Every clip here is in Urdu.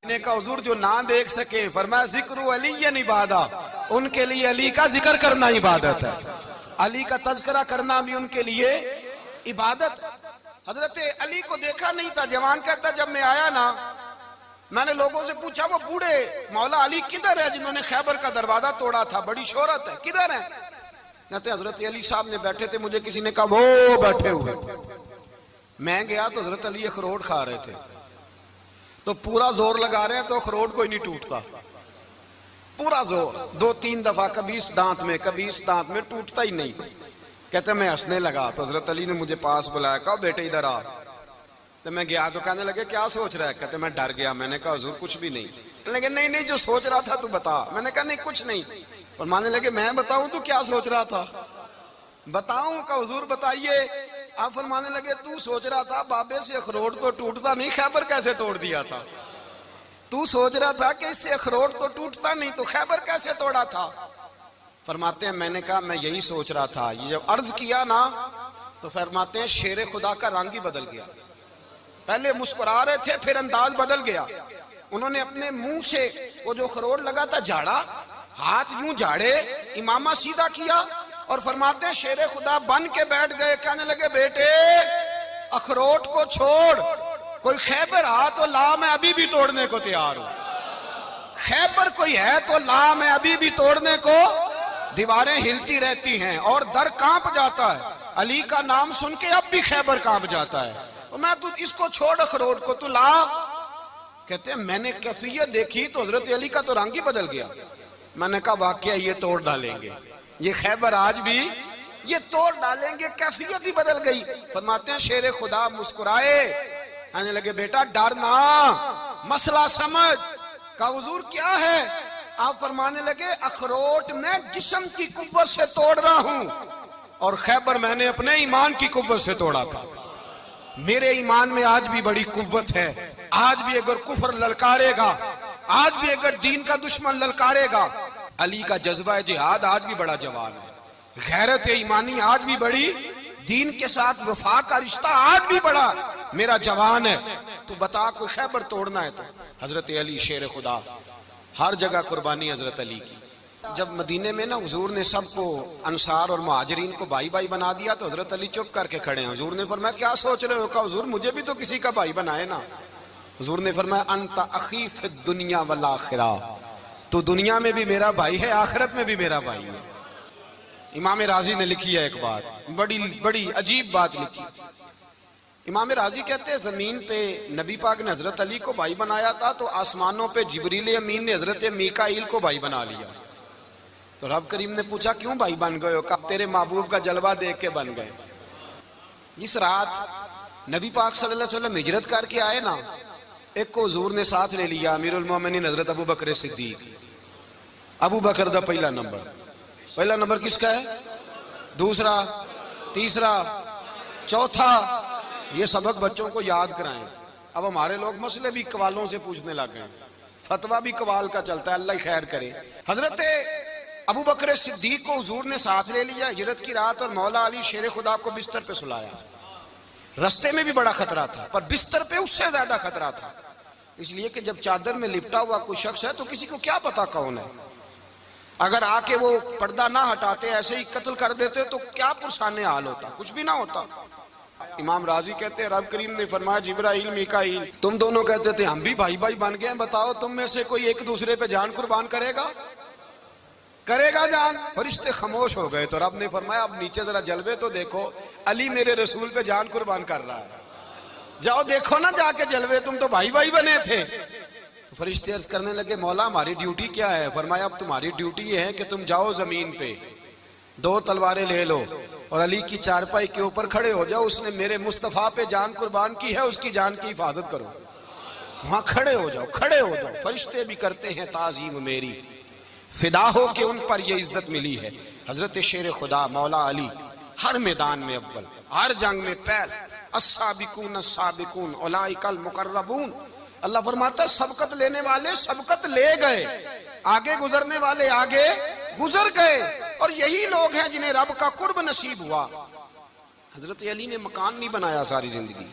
نے کہا حضور جو نہ دیکھ سکے، فرمایا ذکر علی عبادہ، ان کے لیے علی کا ذکر کرنا عبادت ہے، علی کا تذکرہ کرنا بھی ان کے لیے عبادت۔ حضرت علی کو دیکھا نہیں تھا، جوان کہتا جب میں آیا نا میں نے لوگوں سے پوچھا وہ بوڑھے مولا علی کدھر ہے جنہوں نے خیبر کا دروازہ توڑا تھا، بڑی شہرت ہے، کدھر ہے؟ کہتے حضرت علی صاحب نے بیٹھے تھے، مجھے کسی نے کہا وہ بیٹھے ہوئے۔ میں گیا تو حضرت علی اخروٹ کھا رہے تھے، تو پورا زور لگا رہے ہیں تو اخروٹ کوئی نہیں ٹوٹتا، پورا زور 2-3 دفعہ، کبھی اس دانت میں کبھی اس دانت میں، ٹوٹتا ہی نہیں۔ کہتے میں ہنسنے لگا تو حضرت علی نے مجھے پاس بلایا، کہا بیٹے ادھر آ۔ تو میں گیا تو کہنے لگے کیا سوچ رہا ہے؟ کہتے میں ڈر گیا، میں نے کہا حضور کچھ بھی نہیں۔ لیکن نہیں جو سوچ رہا تھا تو بتا۔ میں نے کہا نہیں کچھ نہیں۔ فرمانے لگے میں بتاؤں تو کیا سوچ رہا تھا؟ بتاؤں؟ کہ حضور بتائیے۔ آپ فرمانے لگے تو سوچ رہا تھا بابے سے اخروٹ تو ٹوٹتا نہیں، خیبر کیسے توڑ دیا تھا؟ تو سوچ رہا تھا کہ اس سے اخروٹ تو ٹوٹتا نہیں تو خیبر کیسے توڑا تھا؟ فرماتے ہیں میں نے کہا میں یہی سوچ رہا تھا۔ یہ جب عرض کیا نا تو فرماتے ہیں شیر خدا کا رنگ ہی بدل گیا، پہلے مسکرا رہے تھے پھر انداز بدل گیا۔ انہوں نے اپنے منہ سے وہ جو خروٹ لگا تھا جھاڑا، ہاتھ یوں جھاڑے، امامہ سیدھا کیا اور فرماتے ہیں شیر خدا بن کے بیٹھ گئے، کہنے لگے بیٹے اخروٹ کو چھوڑ، کوئی خیبر آ تو لا، میں ابھی بھی توڑنے کو تیار ہوں۔ خیبر کوئی ہے تو لا، میں ابھی بھی توڑنے کو۔ دیواریں ہلتی رہتی ہیں اور در کانپ جاتا ہے، علی کا نام سن کے اب بھی خیبر کانپ جاتا ہے، تو میں تو اس کو چھوڑ اخروٹ کو تو لا۔ کہتے ہیں میں نے کیفیت دیکھی تو حضرت علی کا تو رنگ ہی بدل گیا۔ میں نے کہا واقعہ یہ توڑ ڈالیں گے، یہ خیبر آج بھی یہ توڑ ڈالیں گے، کیفیت ہی بدل گئی۔ فرماتے ہیں شیر خدا مسکرائے، کہنے لگے بیٹا ڈرنا، مسئلہ سمجھ۔ کہا حضور کیا ہے؟ آپ فرمانے لگے اخروٹ میں جسم کی قوت سے توڑ رہا ہوں اور خیبر میں نے اپنے ایمان کی قوت سے توڑا تھا۔ میرے ایمان میں آج بھی بڑی قوت ہے، آج بھی اگر کفر للکارے گا، آج بھی اگر دین کا دشمن للکارے گا، علی کا جذبہ جہاد آج بھی بڑا جوان ہے، غیرت ایمانی آج بھی بڑی، دین کے ساتھ وفا کا رشتہ آج بھی بڑا میرا جوان ہے۔ تو بتا کوئی خیبر توڑنا ہے تو حضرت علی شیر خدا، ہر جگہ قربانی حضرت علی کی۔ جب مدینے میں نا حضور نے سب کو انصار اور مہاجرین کو بھائی بھائی بنا دیا تو حضرت علی چپ کر کے کھڑے ہیں۔ حضور نے فرمایا کیا سوچ رہے ہو؟ کہا حضور مجھے بھی تو کسی کا بھائی بنائے نا۔ حضور نے فرمایا انت اخی فی الدنیا والآخرہ، تو دنیا میں بھی میرا بھائی ہے، آخرت میں بھی میرا بھائی ہے۔ امام راضی نے لکھی ہے ایک بات، بڑی عجیب بات لکھی۔ امام راضی کہتے ہیں زمین پہ نبی پاک نے حضرت علی کو بھائی بنایا تھا تو آسمانوں پہ جبریل امین نے حضرت میکائیل کو بھائی بنا لیا۔ تو رب کریم نے پوچھا کیوں بھائی بن گئے ہو؟ کہا تیرے محبوب کا جلوہ دیکھ کے بن گئے۔ جس رات نبی پاک صلی اللہ علیہ وسلم ہجرت کر کے آئے نا، ایک کو حضور نے ساتھ لے لیا، امیر المومنین حضرت ابو بکر صدیق۔ ابو بکر دا پہلا نمبر کس کا ہے؟ دوسرا، تیسرا، چوتھا، یہ سبق بچوں کو یاد کرائیں۔ اب ہمارے لوگ مسئلے بھی قوالوں سے پوچھنے لگ گئے، فتویٰ بھی قوال کا چلتا ہے، اللہ خیر کرے۔ حضرت ابو بکر صدیق کو حضور نے ساتھ لے لیا ہجرت کی رات، اور مولا علی شیر خدا کو بستر پہ سلایا۔ رستے میں بھی بڑا خطرہ تھا پر بستر پہ اس سے زیادہ خطرہ تھا، اس لیے کہ جب چادر میں لپٹا ہوا کوئی شخص ہے تو کسی کو کیا پتا کون ہے، اگر آ کے وہ پردہ نہ ہٹاتے ایسے ہی قتل کر دیتے تو کیا پرسان حال ہوتا، کچھ بھی نہ ہوتا۔ امام راضی کہتے ہیں رب کریم نے فرمایا جبرائیل میکائیل تم دونوں کہتے تھے ہم بھی بھائی بھائی بن گئے ہیں، بتاؤ تم میں سے کوئی ایک دوسرے پہ جان قربان کرے گا جان؟ فرشتے خاموش ہو گئے تو رب نے فرمایا اب نیچے ذرا جلوے تو دیکھو، علی میرے رسول پہ جان قربان کر رہا ہے، جاؤ دیکھو نا جا کے جلوے، تم تو بھائی بھائی بنے تھے۔ تو فرشتے عرض کرنے لگے مولا ہماری ڈیوٹی کیا ہے؟ فرمایا اب تمہاری ڈیوٹی یہ ہے کہ تم جاؤ زمین پہ 2 تلواریں لے لو اور علی کی چارپائی کے اوپر کھڑے ہو جاؤ، اس نے میرے مصطفیٰ پہ جان قربان کی ہے، اس کی جان کی حفاظت کرو۔ وہاں کھڑے ہو جاؤ۔ فرشتے بھی کرتے ہیں تعظیم میری، فدا ہو کہ ان پر یہ عزت ملی ہے۔ حضرت شیر خدا مولا علی ہر میدان میں اول، ہر جنگ میں پہل، السابقون السابقون اولئک المقربون۔ اللہ فرماتا ہے سبقت لینے والے سبقت لے گئے، آگے گزرنے والے آگے گزر گئے، اور یہی لوگ ہیں جنہیں رب کا قرب نصیب ہوا۔ حضرت علی نے مکان نہیں بنایا، ساری زندگی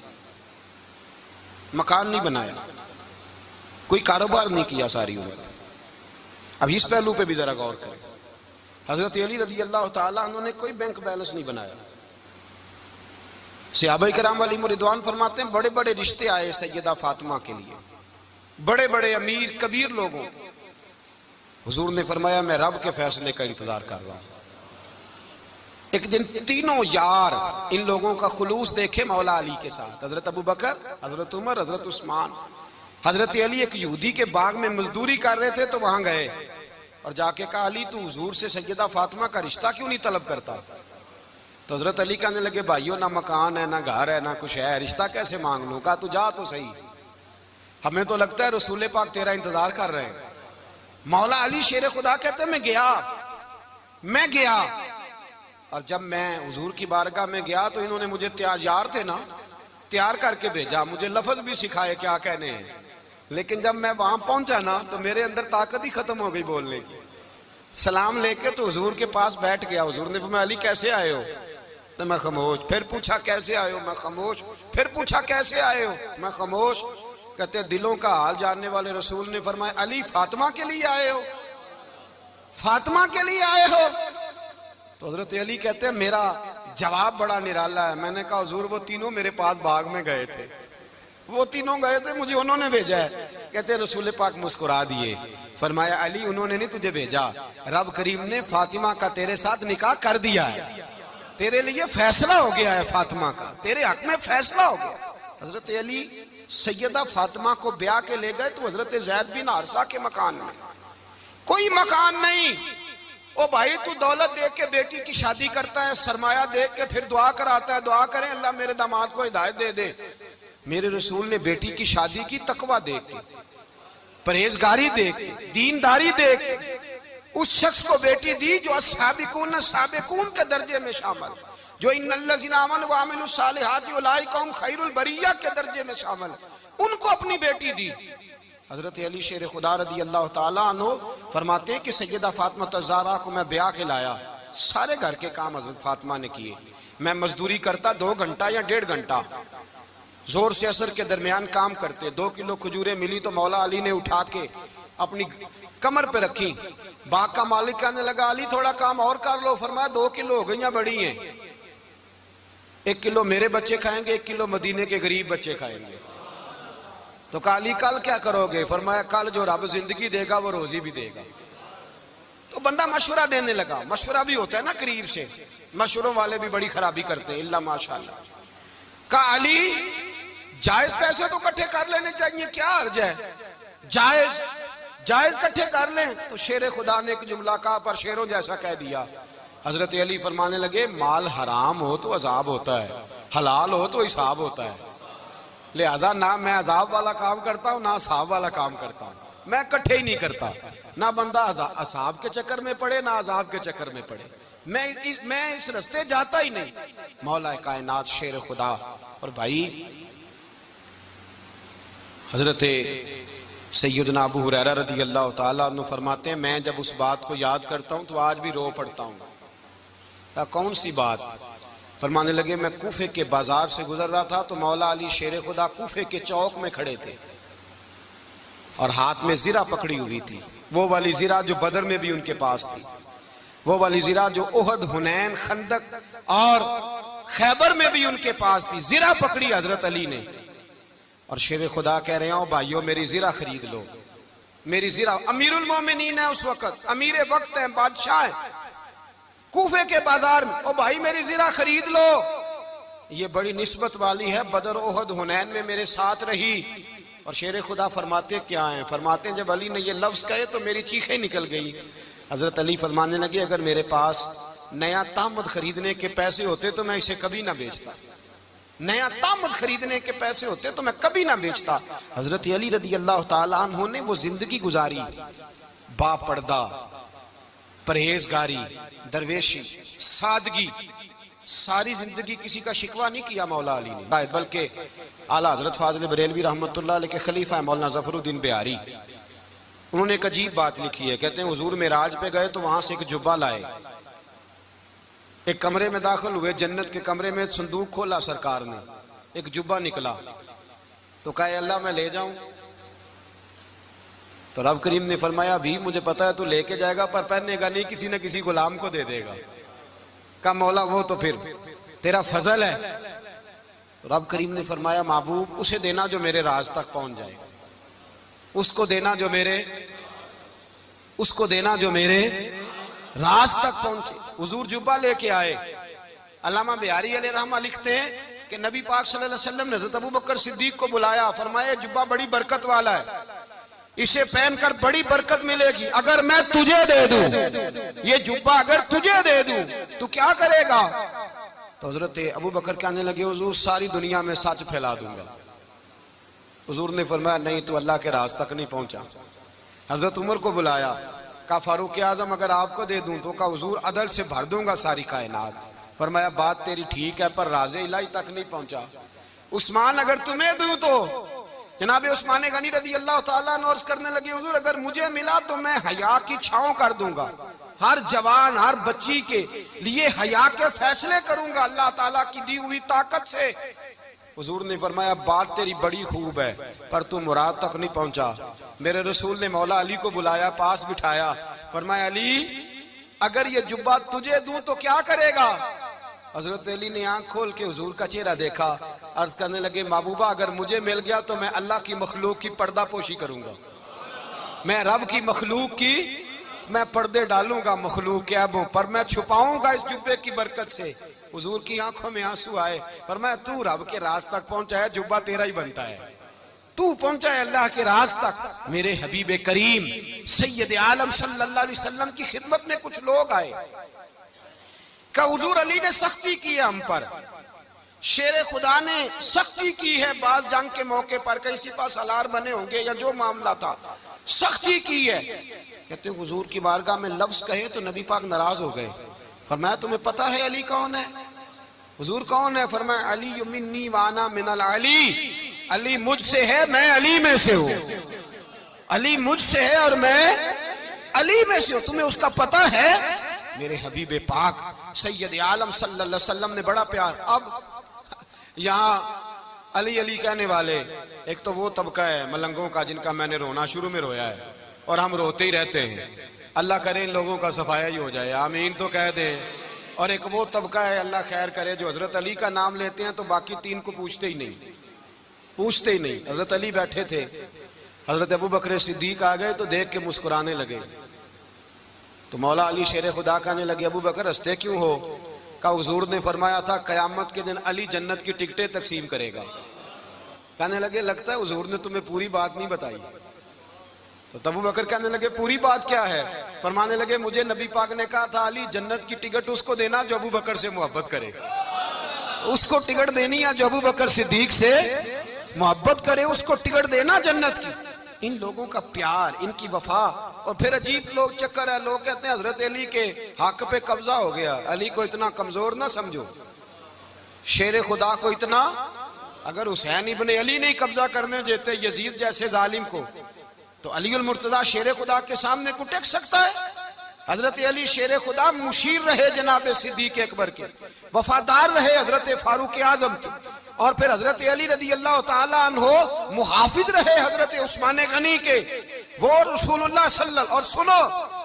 مکان نہیں بنایا، کوئی کاروبار نہیں کیا ساری عمر. اب اس پہلو پہ بھی ذرا غور کریں. حضرت علی رضی اللہ تعالیٰ عنہ نے کوئی بینک بیلنس نہیں بنایا. صحابہ کرام علیہم رضوان فرماتے ہیں بڑے بڑے رشتے آئے سیدہ فاطمہ کے لیے، بڑے بڑے امیر کبیر لوگوں. حضور نے فرمایا میں رب کے فیصلے کا انتظار کر رہا ہوں. ایک دن تینوں یار ان لوگوں کا خلوص دیکھے مولا علی کے ساتھ، حضرت ابو بکر، حضرت عمر، حضرت عثمان. حضرت علی ایک یہودی کے باغ میں مزدوری کر رہے تھے تو وہاں گئے اور جا کے کہا علی تو حضور سے سیدہ فاطمہ کا رشتہ کیوں نہیں طلب کرتا؟ تو حضرت علی کہنے لگے بھائیو نہ مکان ہے نہ گھر ہے نہ کچھ ہے، رشتہ کیسے مانگ لوں؟ کہا تو جا تو صحیح، ہمیں تو لگتا ہے رسول پاک تیرا انتظار کر رہے ہیں. مولا علی شیر خدا کہتے ہیں میں گیا اور جب میں حضور کی بارگاہ میں گیا تو انہوں نے مجھے یار تھے نا تیار کر کے بھیجا، مجھے لفظ بھی سکھائے کیا کہنے ہیں، لیکن جب میں وہاں پہنچا نا تو میرے اندر طاقت ہی ختم ہو گئی بولنے کی. سلام لے کے تو حضور کے پاس بیٹھ گیا. حضور نے فرمایا علی کیسے آئے ہو؟ تو میں خاموش. پھر پوچھا کیسے آئے ہو؟ میں خاموش. پھر پوچھا کیسے آئے ہو؟ میں خاموش. کہتے ہیں دلوں کا حال جاننے والے رسول نے فرمایا علی فاطمہ کے لیے آئے ہو؟ فاطمہ کے لیے آئے ہو؟ تو حضرت علی کہتے ہیں میرا جواب بڑا نرالا ہے. میں نے کہا حضور وہ تینوں میرے پاس باغ میں گئے تھے، وہ تینوں گئے تھے، مجھے انہوں نے بھیجا ہے. کہتے ہیں رسول پاک مسکرا دیے، فرمایا علی انہوں نے نہیں تجھے بھیجا، رب کریم نے فاطمہ کا تیرے ساتھ نکاح کر دیا ہے، تیرے لیے فیصلہ ہو گیا ہے، فاطمہ کا تیرے حق میں فیصلہ ہو گیا. حضرت علی سیدہ فاطمہ کو بیاہ کے لے گئے تو حضرت زید بن حارثہ کے مکان میں کوئی مکان نہیں. او بھائی تو دولت دیکھ کے بیٹی کی شادی کرتا ہے، سرمایہ دیکھ کے پھر دعا کراتا ہے، دعا کریں اللہ میرے داماد کو ہدایت دے دے. میرے رسول نے بیٹی کی شادی کی تقوی دیکھ کے، پرہیزگاری دیکھ کے، دینداری دیکھ کے اس شخص کو بیٹی دی جو السابقون سابقون کے درجے میں شامل، جو ان الذین آمنوا وعملوا الصالحات اولئک هم خیر البریہ کے درجے میں شامل، ان کو اپنی بیٹی دی. حضرت علی شیر خدا رضی اللہ تعالیٰ عنہ فرماتے ہیں کہ سیدہ فاطمہ الزہرا کو میں بیاہ کے لایا، سارے گھر کے کام حضرت فاطمہ نے کیے. میں مزدوری کرتا 2 گھنٹہ یا 1.5 گھنٹہ، زور سے عصر کے درمیان کام کرتے. 2 کلو کھجوریں ملی تو مولا علی نے اٹھا کے اپنی کمر پہ رکھی. باغ کا مالک کہنے لگا علی تھوڑا کام اور کر لو. فرمایا 2 کلو ہو گئیں بڑی ہیں، 1 کلو میرے بچے کھائیں گے، 1 کلو مدینے کے غریب بچے کھائیں گے. تو کہا علی کل کیا کرو گے؟ فرمایا کل جو رب زندگی دے گا وہ روزی بھی دے گا. تو بندہ مشورہ دینے لگا. مشورہ بھی ہوتا ہے نا قریب سے، مشوروں والے بھی بڑی خرابی کرتے ہیں اللہ ماشاءاللہ. کہا علی جائز پیسے تو کٹھے کر لینے چاہیے، کیا حرج ہے، جائز کٹھے کر لیں. تو شیر خدا نے ایک جملہ کہا پر شیروں جیسا کہہ دیا. حضرت علی فرمانے لگے مال حرام ہو تو عذاب ہوتا ہے، حلال ہو تو حساب ہوتا ہے، لہذا نہ میں عذاب والا کام کرتا ہوں نہ حساب والا کام کرتا ہوں. میں کٹھے ہی نہیں کرتا، نہ بندہ عذاب کے چکر میں پڑے نہ عذاب کے چکر میں پڑے. میں اس رستے جاتا ہی نہیں. مولا کائنات شیر خدا. اور بھائی حضرت سیدنا ابو ہریرہ رضی اللہ تعالیٰ عنہ فرماتے ہیں میں جب اس بات کو یاد کرتا ہوں تو آج بھی رو پڑتا ہوں. کون سی بات؟ فرمانے لگے میں کوفے کے بازار سے گزر رہا تھا تو مولا علی شیر خدا کوفے کے چوک میں کھڑے تھے اور ہاتھ میں زرہ پکڑی ہوئی تھی، وہ والی زرہ جو بدر میں بھی ان کے پاس تھی، وہ والی زرہ جو احد، حنین، خندق اور خیبر میں بھی ان کے پاس تھی. زرہ پکڑی حضرت علی نے اور شیر خدا کہہ رہے ہوں بھائیو میری زرہ خرید لو. میری زرہ، امیر المومنین ہے اس وقت، امیر وقت ہے، بادشاہ ہے، کوفے کے بازار میں. او بھائی میری زرہ خرید لو. یہ بڑی نسبت والی ہے، بدر، احد، حنین میں میرے ساتھ رہی. اور شیر خدا فرماتے کیا ہیں؟ فرماتے ہیں جب علی نے یہ لفظ کہے تو میری چیخیں نکل گئی. حضرت علی فرمانے لگے اگر میرے پاس نیا تامد خریدنے کے پیسے ہوتے تو میں اسے کبھی نہ بیچتا، نیا تامد خریدنے کے پیسے ہوتے تو میں کبھی نہ بیچتا. حضرت علی رضی اللہ تعالیٰ عنہ نے وہ زندگی گزاری، با پردہ، پرہیزگاری، درویشی، سادگی، ساری زندگی کسی کا شکوہ نہیں کیا مولا علی نے، بلکہ اعلیٰ حضرت فاضل بریلوی رحمۃ اللہ علیہ کے خلیفہ مولانا ظفر الدین بہاری، انہوں نے ایک عجیب بات لکھی ہے. کہتے ہیں حضور معراج پہ گئے تو وہاں سے ایک جبہ لائے، ایک کمرے میں داخل ہوئے، جنت کے کمرے میں صندوق کھولا سرکار نے، ایک جبہ نکلا تو کہا اللہ میں لے جاؤں. تو رب کریم نے فرمایا بھی مجھے پتا ہے تو لے کے جائے گا پر پہننے گا نہیں، کسی نہ کسی غلام کو دے دے گا۔ کہا مولا وہ تو پھر تیرا فضل ہے۔ رب کریم نے فرمایا محبوب اسے دینا جو میرے راز تک پہنچ جائے، اس کو دینا جو میرے راز تک پہنچے۔ حضور جبہ لے کے آئے۔ علامہ بہاری علیہ رحمہ لکھتے ہیں کہ نبی پاک صلی اللہ علیہ وسلم نے حضرت ابوبکر صدیق کو بلایا، فرمایا جبہ بڑی برکت والا ہے، اسے پہن کر بڑی برکت ملے گی، اگر میں تجھے دے دوں، یہ جبہ اگر تجھے دے دوں تو کیا کرے گا؟ تو حضرت ابوبکر کہنے لگے حضور ساری دنیا میں سچ پھیلا دوں گا۔ حضور نے فرمایا نہیں تو اللہ کے راز تک نہیں پہنچا۔ حضرت عمر کو بلایا، کہا فاروق اعظم اگر آپ کو دے دوں تو کہا حضور عدل سے بھر دوں گا ساری کائنات۔ فرمایا بات تیری ٹھیک ہے پر راز الہی تک نہیں پہنچا۔ عثمان اگر تمہیں دوں تو جناب عثمان غنی رضی اللہ تعالیٰ عنہ عرض کرنے لگے حضور اگر مجھے ملا تو میں حیا کی چھاؤں کر دوں گا، ہر جوان ہر بچی کے لیے حیا کے فیصلے کروں گا اللہ تعالیٰ کی دی ہوئی طاقت سے۔ حضور نے فرمایا بات تیری بڑی خوب ہے پر تو مراد تک نہیں پہنچا۔ میرے رسول نے مولا علی کو بلایا، پاس بٹھایا، فرمایا علی اگر یہ جبہ تجھے دوں تو کیا کرے گا؟ حضرت علی نے آنکھ کھول کے حضور کا چہرہ دیکھا، عرض کرنے لگے محبوبہ اگر مجھے مل گیا تو میں اللہ کی مخلوق کی پردہ پوشی کروں گا، میں رب کی مخلوق کی میں پردے ڈالوں گا مخلوق کے عیبوں پر، میں چھپاؤں گا اس جبے کی برکت سے۔ حضور کی آنکھوں میں آنسو آئے، فرمایا تو رب کے راز تک پہنچا ہے، جبہ تیرا ہی بنتا ہے، تو پہنچا ہے اللہ کے راز تک۔ میرے حبیب کریم سید عالم صلی اللہ علیہ وسلم کی خدمت میں کچھ لوگ آئے کہ حضور علی نے سختی کی ہے ہم پر، شیر خدا نے سختی کی ہے، بعض جنگ کے موقع پر کہیں سپاہ سالار بنے ہوں گے یا جو معاملہ تھا سختی کی ہے۔ کہتے ہیں حضور کی بارگاہ میں لفظ کہے تو نبی پاک ناراض ہو گئے۔ فرمایا تمہیں پتہ ہے علی کون ہے؟ حضور کون ہے؟ فرمایا علی منی وانا من العلی، علی مجھ سے ہے میں علی میں سے ہوں، علی مجھ سے ہے اور میں علی میں سے ہوں، تمہیں اس کا پتہ ہے؟ میرے حبیب پاک سید عالم صلی اللہ علیہ وسلم نے بڑا پیار۔ اب یہاں علی علی کہنے والے ایک تو وہ طبقہ ہے ملنگوں کا جن کا میں نے رونا شروع میں رویا ہے اور ہم روتے ہی رہتے ہیں، اللہ کرے ان لوگوں کا صفایا ہی ہو جائے، آمین تو کہہ دیں۔ اور ایک وہ طبقہ ہے اللہ خیر کرے جو حضرت علی کا نام لیتے ہیں تو باقی تین کو پوچھتے ہی نہیں۔ حضرت علی بیٹھے تھے، حضرت ابوبکر صدیق آ گئے تو دیکھ کے مسکرانے لگے، تو مولا علی شیر خدا کہنے لگے ابوبکر ہنستے کیوں ہو؟ کہا حضور نے فرمایا تھا قیامت کے دن علی جنت کی ٹکٹیں تقسیم کرے گا۔ کہنے لگے لگتا ہے حضور نے تمہیں پوری بات نہیں بتائی۔ تو ابوبکر کہنے لگے پوری بات کیا ہے؟ فرمانے لگے مجھے نبی پاک نے کہا تھا علی جنت کی ٹکٹ اس کو دینا جو ابوبکر سے محبت کرے، اس کو ٹکٹ دینی ہے جو ابوبکر صدیق سے محبت کرے، اس کو ٹکٹ دینا جنت کی۔ ان لوگوں کا پیار، ان کی وفا، اور پھر عجیب لوگ چکر ہے، لوگ کہتے ہیں حضرت علی کے حق پہ قبضہ ہو گیا، علی کو اتنا کمزور نہ سمجھو، شیر خدا کو اتنا، اگر حسین ابن علی نہیں قبضہ کرنے دیتے یزید جیسے ظالم کو تو علی المرتضیٰ شیر خدا کے سامنے کو ٹک سکتا ہے؟ حضرت علی شیر خدا مشیر رہے جناب صدیق اکبر کے، وفادار رہے حضرت فاروق اعظم کے، اور پھر حضرت علی رضی اللہ تعالیٰ عنہ محافظ رہے حضرت عثمان غنی کے، وہ رسول اللہ صلی اللہ علیہ وسلم۔ اور سنو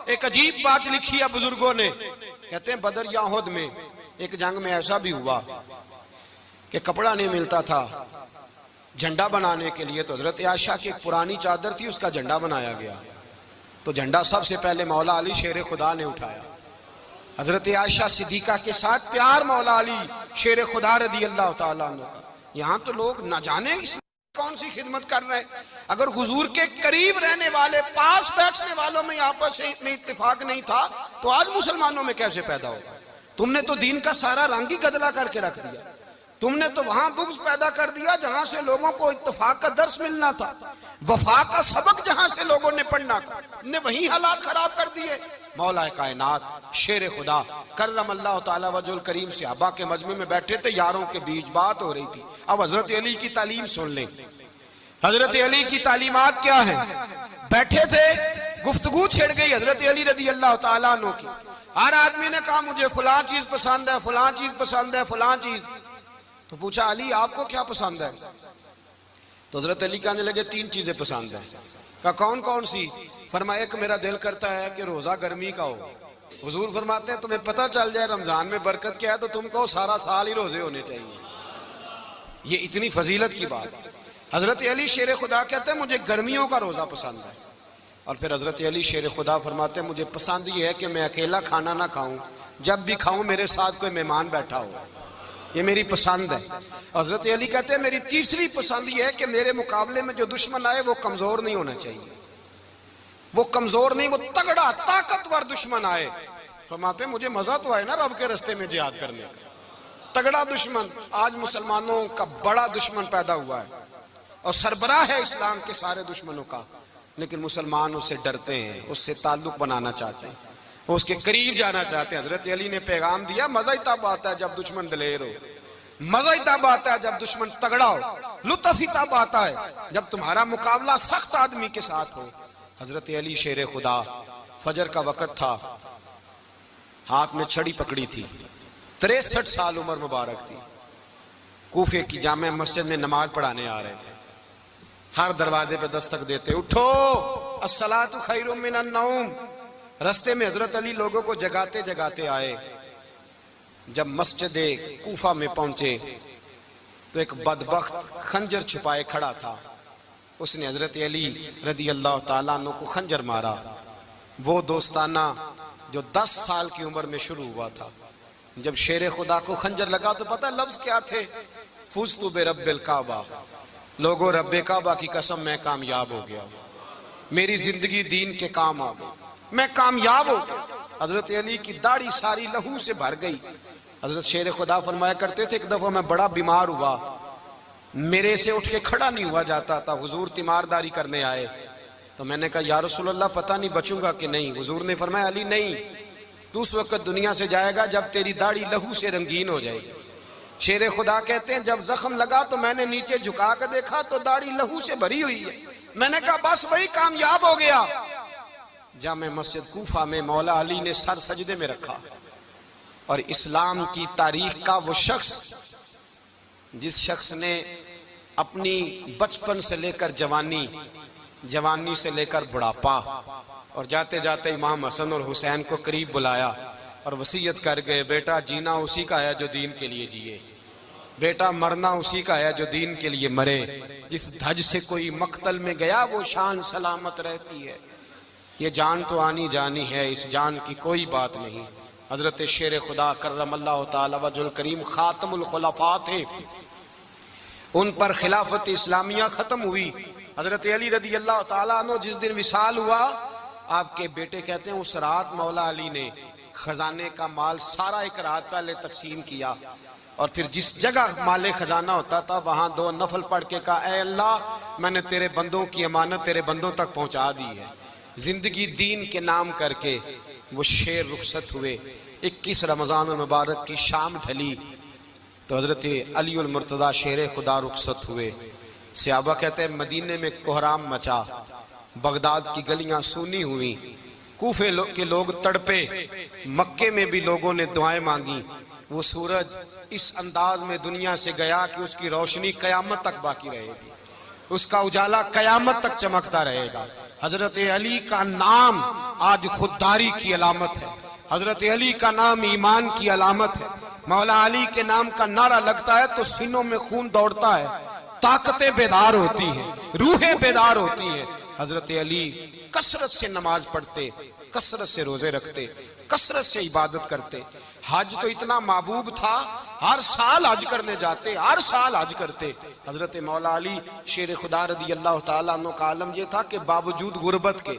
ایک عجیب بات لکھی ہے بزرگوں نے، کہتے ہیں بدر یا احد میں ایک جنگ میں ایسا بھی ہوا کہ کپڑا نہیں ملتا تھا جھنڈا بنانے کے لیے، تو حضرت عائشہ کی ایک پرانی چادر تھی اس کا جھنڈا بنایا گیا، تو جھنڈا سب سے پہلے مولا علی شیر خدا نے اٹھایا۔ حضرت عائشہ صدیقہ کے ساتھ پیار مولا علی شیر خدا رضی اللہ تعالیٰ عنہ کا۔ یہاں تو لوگ نہ جانے اس کون سی خدمت کر رہے ہیں۔ اگر حضور کے قریب رہنے والے پاس بیٹھنے والوں میں آپس میں اتفاق نہیں تھا تو آج مسلمانوں میں کیسے پیدا ہوگا؟ تم نے تو دین کا سارا رنگ ہی گدلا کر کے رکھ دیا، تم نے تو وہاں بغض پیدا کر دیا جہاں سے لوگوں کو اتفاق کا درس ملنا تھا، وفا کا سبق جہاں سے لوگوں نے پڑھنا تھا، نے وہی حالات خراب کر دیے۔ مولا کائنات شیر خدا کرم اللہ تعالیٰ وجہ الکریم صحابہ کے مجمع میں بیٹھے تھے، یاروں کے بیچ بات ہو رہی تھی۔ اب حضرت علی کی تعلیم سن لیں، حضرت علی کی تعلیمات کیا ہیں؟ بیٹھے تھے، گفتگو چھڑ گئی حضرت علی رضی اللہ تعالیٰ عنہ کی، ہر آدمی نے کہا مجھے فلاں چیز پسند ہے، فلاں چیز پسند ہے، فلاں چیز۔ تو پوچھا علی آپ کو کیا پسند ہے؟ تو حضرت علی کہنے لگے تین چیزیں پسند ہیں۔ کہا کون کون سی؟ فرمایا ایک میرا دل کرتا ہے کہ روزہ گرمی کا ہو. حضور فرماتے ہیں تمہیں پتہ چل جائے رمضان میں برکت کیا ہے تو تم کو سارا سال ہی روزے ہونے چاہیے. یہ اتنی فضیلت کی بات. حضرت علی شیر خدا کہتے ہیں مجھے گرمیوں کا روزہ پسند ہے. اور پھر حضرت علی شیر خدا فرماتے ہیں مجھے پسند یہ ہے کہ میں اکیلا کھانا نہ کھاؤں, جب بھی کھاؤں میرے ساتھ کوئی مہمان بیٹھا ہو, یہ میری پسند ہے. حضرت علی کہتے ہیں میری تیسری پسند یہ ہے کہ میرے مقابلے میں جو دشمن آئے وہ کمزور نہیں ہونا چاہیے, وہ کمزور نہیں, وہ تگڑا طاقتور دشمن آئے. فرماتے ہیں مجھے مزہ تو آئے نا رب کے رستے میں جہاد کرنے کا. تگڑا دشمن, آج مسلمانوں کا بڑا دشمن پیدا ہوا ہے اور سربراہ ہے اسلام کے سارے دشمنوں کا, لیکن مسلمان اس سے ڈرتے ہیں, اس سے تعلق بنانا چاہتے ہیں, وہ اس کے قریب جانا چاہتے ہیں. حضرت علی نے پیغام دیا مزہ ہی تب آتا ہے جب دشمن دلیر ہو, مزہ ہی تب آتا ہے جب دشمن تگڑا ہو, لطف ہی تب آتا ہے جب تمہارا مقابلہ سخت آدمی کے ساتھ ہو. حضرت علی شیر خدا, فجر کا وقت تھا, ہاتھ میں چھڑی پکڑی تھی, 63 سال عمر مبارک تھی, کوفے کی جامع مسجد میں نماز پڑھانے آ رہے تھے. ہر دروازے پہ دستک دیتے, اٹھو الصلاۃ خیر من النوم. رستے میں حضرت علی لوگوں کو جگاتے جگاتے آئے. جب مسجد کوفہ میں پہنچے تو ایک بدبخت خنجر چھپائے کھڑا تھا. اس نے حضرت علی رضی اللہ تعالیٰ عنہ کو خنجر مارا. وہ دوستانہ جو 10 سال کی عمر میں شروع ہوا تھا. جب شیر خدا کو خنجر لگا تو پتہ لفظ کیا تھے؟ فزت برب الکعبہ. لوگوں رب کعبہ کی قسم میں کامیاب ہو گیا, میری زندگی دین کے کام آ گئی, میں کامیاب ہو گیا. حضرت علی کی داڑھی ساری لہو سے بھر گئی. حضرت شیر خدا فرمایا کرتے تھے ایک دفعہ میں بڑا بیمار ہوا, میرے سے اٹھ کے کھڑا نہیں ہوا جاتا تھا. حضور تیمارداری کرنے آئے تو میں نے کہا یا رسول اللہ پتہ نہیں بچوں گا کہ نہیں. حضور نے فرمایا علی نہیں, تو اس وقت دنیا سے جائے گا جب تیری داڑھی لہو سے رنگین ہو جائے گی. شیر خدا کہتے ہیں جب زخم لگا تو میں نے نیچے جھکا کر دیکھا تو داڑھی لہو سے بھری ہوئی ہے. میں نے کہا بس وہی کامیاب ہو گیا. جامع مسجد کوفہ میں مولا علی نے سر سجدے میں رکھا اور اسلام کی تاریخ کا وہ شخص جس شخص نے اپنی بچپن سے لے کر جوانی, جوانی سے لے کر بڑھاپا, اور جاتے جاتے امام حسن اور حسین کو قریب بلایا اور وصیت کر گئے بیٹا جینا اسی کا ہے جو دین کے لیے جیے, بیٹا مرنا اسی کا ہے جو دین کے لیے مرے. جس دھج سے کوئی مقتل میں گیا وہ شان سلامت رہتی ہے. یہ جان تو آنی جانی ہے, اس جان کی کوئی بات نہیں. حضرت شیر خدا کرم اللہ تعالی وجہ الکریم خاتم الخلفاء تھے, ان پر خلافت اسلامیہ ختم ہوئی. حضرت علی رضی اللہ تعالیٰ عنہ جس دن وصال ہوا, آپ کے بیٹے کہتے ہیں اس رات مولا علی نے خزانے کا مال سارا ایک رات پہلے تقسیم کیا, اور پھر جس جگہ مال خزانہ ہوتا تھا وہاں 2 نفل پڑھ کے کہا اے اللہ میں نے تیرے بندوں کی امانت تیرے بندوں تک پہنچا دی ہے. زندگی دین کے نام کر کے وہ شیر رخصت ہوئے. 21 رمضان المبارک کی شام ڈھلی تو حضرت علی المرتضیٰ شیر خدا رخصت ہوئے. صحابہ کہتے ہیں مدینے میں کوہرام مچا, بغداد کی گلیاں سونی ہوئی, کوفے کے لوگ تڑپے, مکے میں بھی لوگوں نے دعائیں مانگی. وہ سورج اس انداز میں دنیا سے گیا کہ اس کی روشنی قیامت تک باقی رہے گی, اس کا اجالا قیامت تک چمکتا رہے گا. حضرت علی کا نام آج خودداری کی علامت ہے, حضرت علی کا نام ایمان کی علامت ہے. مولا علی کے نام کا نعرہ لگتا ہے تو سینوں میں خون دوڑتا ہے, طاقتیں بیدار ہوتی ہیں, روحیں بیدار ہوتی ہیں. حضرت علی کثرت سے نماز پڑھتے, کثرت سے روزے رکھتے, کثرت سے عبادت کرتے. حج تو اتنا محبوب تھا, ہر سال حج کرنے جاتے, ہر سال حج کرتے. حضرت مولا علی شیر خدا رضی اللہ تعالیٰ عنہ کا عالم یہ تھا کہ باوجود غربت کے,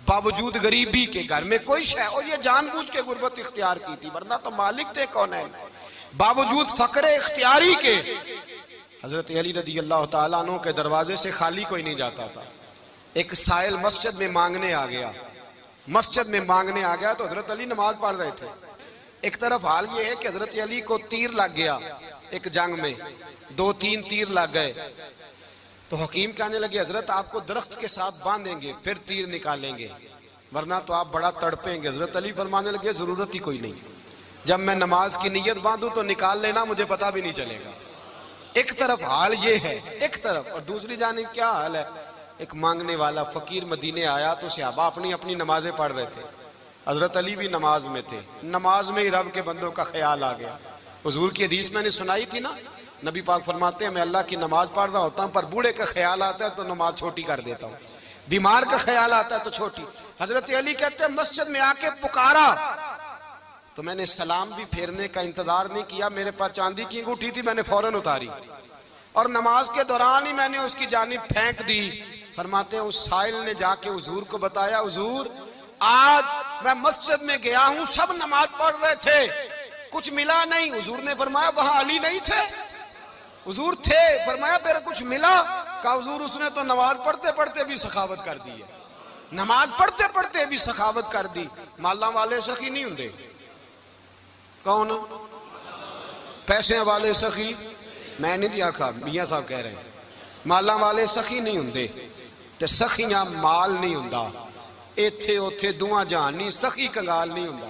باوجود غریبی کے, گھر میں کوئی شے, اور یہ جان بوجھ کے غربت اختیار کی تھی ورنہ تو مالک تھے کون ہے, باوجود فقر اختیاری کے حضرت علی رضی اللہ تعالیٰ عنہ کے دروازے سے خالی کوئی نہیں جاتا تھا. ایک سائل مسجد میں مانگنے آ گیا, مسجد میں مانگنے آ گیا تو حضرت علی نماز پڑھ رہے تھے. ایک طرف حال یہ ہے کہ حضرت علی کو تیر لگ گیا ایک جنگ میں, 2-3 تیر لگ گئے تو حکیم کہنے لگے حضرت آپ کو درخت کے ساتھ باندھیں گے پھر تیر نکالیں گے ورنہ تو آپ بڑا تڑپیں گے. حضرت علی فرمانے لگے ضرورت ہی کوئی نہیں, جب میں نماز کی نیت باندھوں تو نکال لینا, مجھے پتہ بھی نہیں چلے گا. ایک طرف حال یہ ہے, ایک طرف, اور دوسری جانب کیا حال ہے, ایک مانگنے والا فقیر مدینے آیا تو صحابہ اپنی اپنی نمازیں پڑھ رہے تھے، حضرت علی بھی نماز میں تھے، نماز میں ہی رب کے بندوں کا خیال آ گیا۔ حضور کی حدیث میں نے سنائی تھی نا، نبی پاک فرماتے ہیں میں اللہ کی نماز پڑھ رہا ہوتا ہوں پر بوڑھے کا خیال آتا ہے تو نماز چھوٹی کر دیتا ہوں، بیمار کا خیال آتا ہے تو چھوٹی۔ حضرت علی کہتے ہیں مسجد میں آ کے پکارا تو میں نے سلام بھی پھیرنے کا انتظار نہیں کیا، میرے پاس چاندی کی انگوٹھی تھی، میں نے فوراً اتاری اور نماز کے دوران ہی میں نے اس کی جانب پھینک دی۔ فرماتے ہیں اس سائل نے جا کے حضور کو بتایا، حضور آج میں مسجد میں گیا ہوں، سب نماز پڑھ رہے تھے، کچھ ملا نہیں۔ حضور نے فرمایا وہاں علی نہیں تھے؟ حضور تھے۔ فرمایا پھر کچھ ملا؟ کہا حضور اس نے تو نماز پڑھتے پڑھتے بھی سخاوت کر دی ہے، نماز پڑھتے پڑھتے بھی سخاوت کر دی۔ مالاں والے سخی نہیں ہوندے؟ کون؟ پیسے والے سخی؟ میں نہیں دیا کہا، میاں صاحب کہہ رہے ہیں مالاں والے سخی نہیں ہوندے تے سخیاں مال نہیں ہوندا، ایتھے اوتھے دعا جہان نہیں، سخی کنگال نہیں ہوندا۔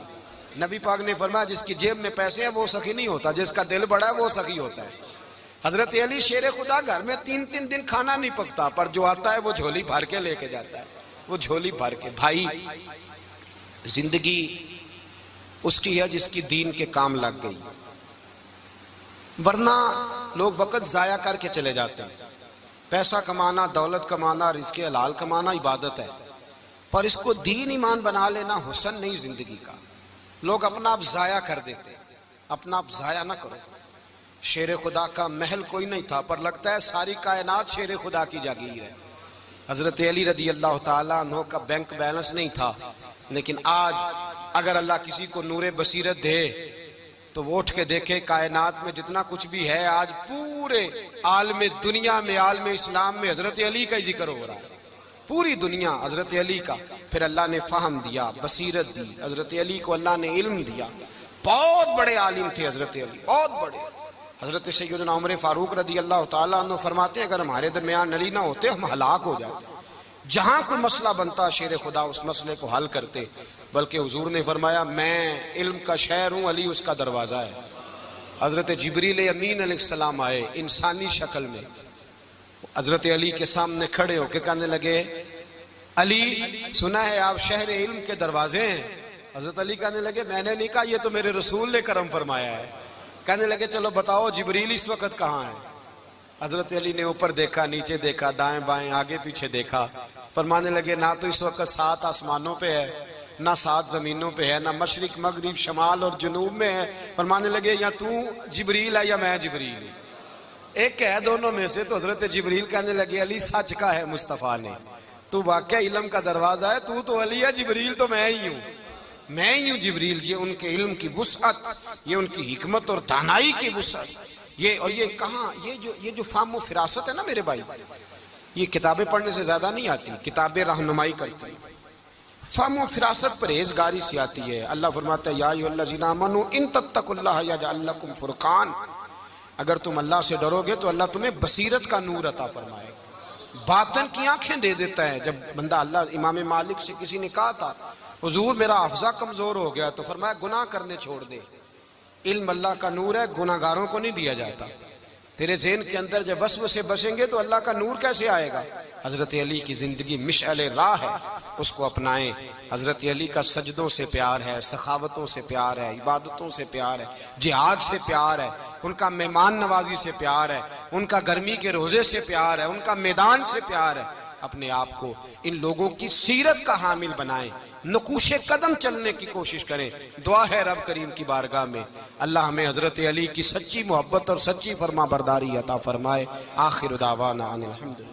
نبی پاک نے فرمایا جس کی جیب میں پیسے ہیں وہ سخی نہیں ہوتا، جس کا دل بڑا ہے وہ سخی ہوتا ہے۔ حضرت علی شیر خدا گھر میں 3 دن کھانا نہیں پکتا پر جو آتا ہے وہ جھولی بھر کے لے کے جاتا ہے، وہ جھولی بھر کے۔ بھائی زندگی اس کی ہے جس کی دین کے کام لگ گئی، ورنہ لوگ وقت ضائع کر کے چلے جاتے ہیں۔ پیسہ کمانا، دولت کمانا، رزق حلال کمانا عبادت ہے، پر اس کو دین ایمان بنا لینا حسن نہیں زندگی کا۔ لوگ اپنا آپ ضائع کر دیتے، اپنا آپ ضائع نہ کرو۔ شیر خدا کا محل کوئی نہیں تھا پر لگتا ہے ساری کائنات شیر خدا کی جاگیر ہے۔ حضرت علی رضی اللہ تعالیٰ عنہ کا بینک بیلنس نہیں تھا، لیکن آج اگر اللہ کسی کو نور بصیرت دے تو وہ اٹھ کے دیکھے کائنات میں جتنا کچھ بھی ہے آج پورے عالم دنیا میں، عالم اسلام میں حضرت علی کا ہی ذکر ہو رہا ہے، پوری دنیا حضرت علی کا۔ پھر اللہ نے فہم دیا، بصیرت دی، حضرت علی کو اللہ نے علم دیا۔ بہت بڑے عالم تھے حضرت علی، بہت بڑے۔ حضرت سیدنا عمر فاروق رضی اللہ تعالیٰ عنہ فرماتے ہیں اگر ہمارے درمیان علی نہ ہوتے ہم ہلاک ہو جاتے، جہاں کوئی مسئلہ بنتا شیر خدا اس مسئلے کو حل کرتے۔ بلکہ حضور نے فرمایا میں علم کا شہر ہوں، علی اس کا دروازہ ہے۔ حضرت جبریل امین علیہ السلام آئے انسانی شکل میں، حضرت علی کے سامنے کھڑے ہو کے کہنے لگے علی سنا ہے آپ شہر علم کے دروازے ہیں؟ حضرت علی کہنے لگے میں نے نہیں کہا، یہ تو میرے رسول نے کرم فرمایا ہے۔ کہنے لگے چلو بتاؤ جبریل اس وقت کہاں ہے؟ حضرت علی نے اوپر دیکھا، نیچے دیکھا، دائیں بائیں آگے پیچھے دیکھا، فرمانے لگے نہ تو اس وقت 7 آسمانوں پہ ہے، نہ 7 زمینوں پہ ہے، نہ مشرق مغرب شمال اور جنوب میں ہے۔ فرمانے لگے یا تو جبریل ہے یا میں جبریل ہوں، ایک ہے دونوں میں سے۔ تو حضرت جبریل کہنے لگے علی سچ کا ہے مصطفیٰ نے، تو واقعہ علم کا دروازہ ہے، تو علی ہے، جبریل تو میں ہی ہوں، میں ہی ہوں جبریل۔ یہ ان کے علم کی وسعت، یہ ان کی حکمت اور دانائی کی وسعت، یہ کہاں یہ جو فہم و فراست ہے نا میرے بھائی، یہ کتابیں پڑھنے سے زیادہ نہیں آتی، کتابیں رہنمائی کرتی ہیں۔ فہم و فراست پرہیزگاری سے آتی ہے۔ اللہ فرماتا ہے یا ایھا الذین آمنوا ان تتقوا اللہ یجعل لکم فرقان، اگر تم اللہ سے ڈرو گے تو اللہ تمہیں بصیرت کا نور عطا فرمائے، باطن کی آنکھیں دے دیتا ہے۔ جب بندہ اللہ، امام مالک سے کسی نے کہا تھا حضور میرا حافظہ کمزور ہو گیا، تو فرمایا گناہ کرنے چھوڑ دے، علم اللہ کا نور ہے، گناہ گاروں کو نہیں دیا جاتا۔ تیرے ذہن کے اندر جب وسوسے بسیں گے تو اللہ کا نور کیسے آئے گا؟ حضرت علی کی زندگی مشعل راہ ہے، اس کو اپنائیں۔ حضرت علی کا سجدوں سے پیار ہے، سخاوتوں سے پیار ہے، عبادتوں سے پیار ہے، جہاد سے پیار ہے، ان کا مہمان نوازی سے پیار ہے، ان کا گرمی کے روزے سے پیار ہے، ان کا میدان سے پیار ہے۔ اپنے آپ کو ان لوگوں کی سیرت کا حامل بنائیں، نقوش قدم چلنے کی کوشش کریں۔ دعا ہے رب کریم کی بارگاہ میں اللہ ہمیں حضرت علی کی سچی محبت اور سچی فرما برداری عطا فرمائے۔ آخر دعوانا ان الحمدللہ۔